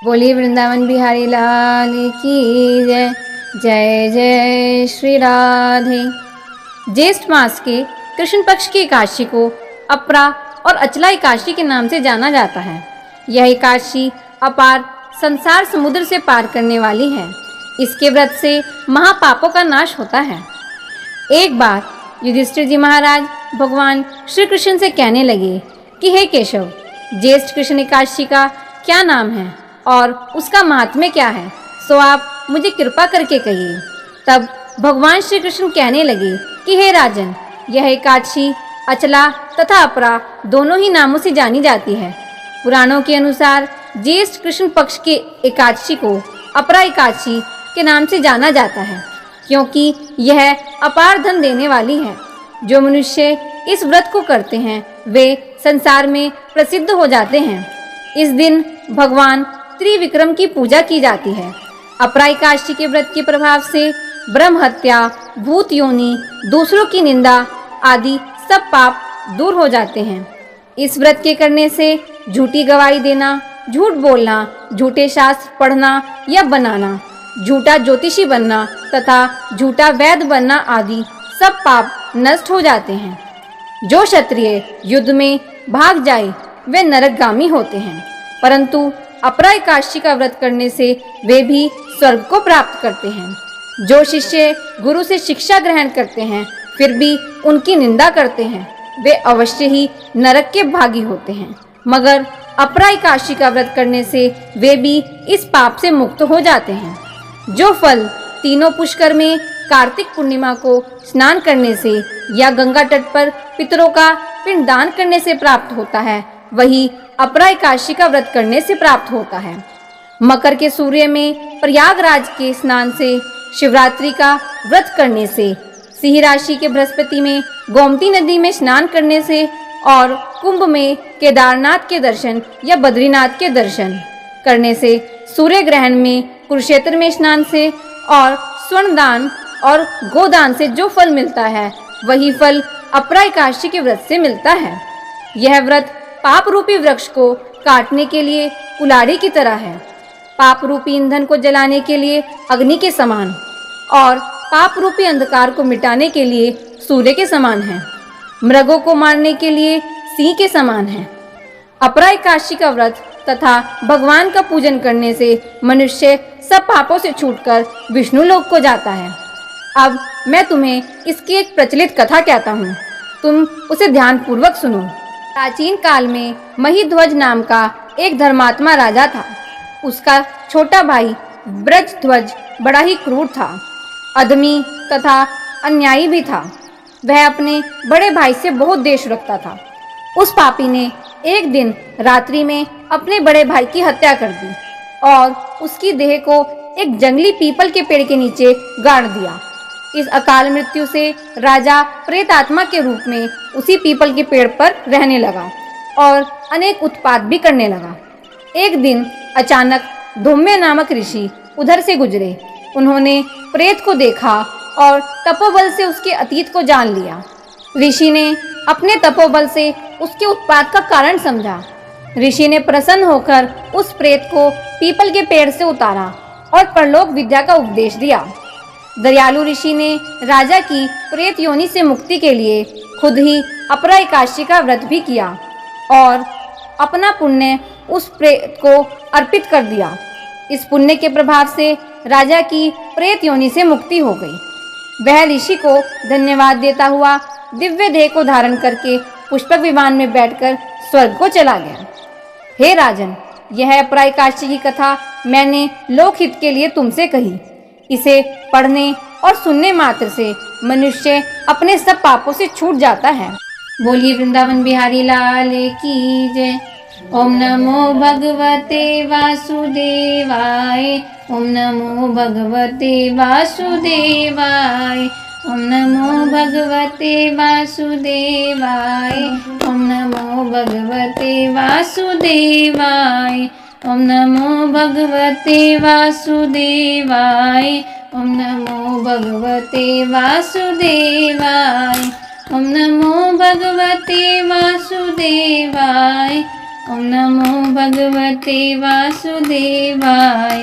बोलिए वृंदावन बिहारी लाल की जय। जय जय श्री राधे। ज्येष्ठ मास के कृष्ण पक्ष की एकादशी को अपरा और अचला एकादशी के नाम से जाना जाता है। यह एकादशी अपार संसार समुद्र से पार करने वाली है। इसके व्रत से महापापों का नाश होता है। एक बार युधिष्ठिर जी महाराज भगवान श्री कृष्ण से कहने लगे कि हे केशव, ज्येष्ठ कृष्ण एकादशी का क्या नाम है और उसका महात्म्य क्या है, सो आप मुझे कृपा करके कहिए। तब भगवान श्री कृष्ण कहने लगे कि हे राजन, यह एकादशी अचला तथा अपरा दोनों ही नामों से जानी जाती है। पुराणों के अनुसार ज्येष्ठ कृष्ण पक्ष के एकादशी को अपरा एकादशी के नाम से जाना जाता है, क्योंकि यह अपार धन देने वाली है। जो मनुष्य इस व्रत को करते हैं वे संसार में प्रसिद्ध हो जाते हैं। इस दिन भगवान त्रिविक्रम की पूजा की जाती है। अपरा एकादशी के व्रत के प्रभाव से ब्रह्म हत्या, भूत योनि, दूसरों की निंदा आदि सब पाप दूर हो जाते हैं। इस व्रत के करने से झूठी गवाही देना, झूठ बोलना, झूठे शास्त्र पढ़ना या बनाना, झूठा ज्योतिषी बनना तथा झूठा वैद्य बनना आदि सब पाप नष्ट हो जाते हैं। जो क्षत्रिय युद्ध में भाग जाए वे नरकगामी होते हैं, परंतु अपरा एकादशी का व्रत करने से वे भी स्वर्ग को प्राप्त करते हैं। जो शिष्य गुरु से शिक्षा ग्रहण करते हैं फिर भी उनकी निंदा करते हैं, वे अवश्य ही नरक के भागी होते हैं। मगर अपरा एकादशी का व्रत करने से वे भी इस पाप से मुक्त हो जाते हैं। जो फल तीनों पुष्कर में कार्तिक पूर्णिमा को स्नान करने से या गंगा तट पर पितरों का पिंडदान करने से प्राप्त होता है, वही अपरा एकादशी का व्रत करने से प्राप्त होता है। मकर के सूर्य में प्रयागराज के स्नान से, शिवरात्रि का व्रत करने से, सिंह राशि के बृहस्पति में गोमती नदी में स्नान करने से और कुंभ में केदारनाथ के दर्शन या बद्रीनाथ के दर्शन करने से, सूर्य ग्रहण में कुरुक्षेत्र में स्नान से और स्वर्ण दान और गोदान से जो फल मिलता है वही फल अपरा एकादशी के व्रत से मिलता है। यह व्रत पाप रूपी वृक्ष को काटने के लिए कुल्हाड़ी की तरह है, पाप रूपी ईंधन को जलाने के लिए अग्नि के समान और पाप रूपी अंधकार को मिटाने के लिए सूर्य के समान है, मृगों को मारने के लिए सिंह के समान है। अपरा एकादशी का व्रत तथा भगवान का पूजन करने से मनुष्य सब पापों से छूटकर विष्णु लोक को जाता है। अब मैं तुम्हें इसकी एक प्रचलित कथा कहता हूँ, तुम उसे ध्यान पूर्वक सुनो। प्राचीन काल में महिध्वज नाम का एक धर्मात्मा राजा था। उसका छोटा भाई ब्रजध्वज बड़ा ही क्रूर था, अधमी तथा अन्यायी भी था। वह अपने बड़े भाई से बहुत द्वेष रखता था। उस पापी ने एक दिन रात्रि में अपने बड़े भाई की हत्या कर दी और उसकी देह को एक जंगली पीपल के पेड़ के नीचे गाड़ दिया। इस अकाल मृत्यु से राजा प्रेत आत्मा के रूप में उसी पीपल के पेड़ पर रहने लगा और अनेक उत्पात भी करने लगा। एक दिन अचानक धौम्य नामक ऋषि उधर से गुजरे। उन्होंने प्रेत को देखा और तपोबल से उसके अतीत को जान लिया। ऋषि ने अपने तपोबल से उसके उत्पात का कारण समझा। ऋषि ने प्रसन्न होकर उस प्रेत को पीपल के पेड़ से उतारा और परलोक विद्या का उपदेश दिया। दयालु ऋषि ने राजा की प्रेत योनि से मुक्ति के लिए खुद ही अपरा एकादशी का व्रत भी किया और अपना पुण्य उस प्रेत को अर्पित कर दिया। इस पुण्य के प्रभाव से राजा की प्रेत योनि से मुक्ति हो गई। वह ऋषि को धन्यवाद देता हुआ दिव्य देह को धारण करके पुष्पक विमान में बैठकर स्वर्ग को चला गया। हे राजन, यह अपरा एकादशी की कथा मैंने लोकहित के लिए तुमसे कही। इसे पढ़ने और सुनने मात्र से मनुष्य अपने सब पापों से छूट जाता है। बोलिए वृंदावन बिहारी लाल की जय। ओम नमो भगवते वासुदेवाय, ओम नमो भगवते वासुदेवाय, ओम नमो भगवते वासुदेवाय, ओम नमो भगवते वासुदेवाय, ओम नमो भगवते वासुदेवाय, ओम नमो भगवते वासुदेवाय, ओम नमो भगवते वासुदेवाय, ओम नमो भगवते वासुदेवाय।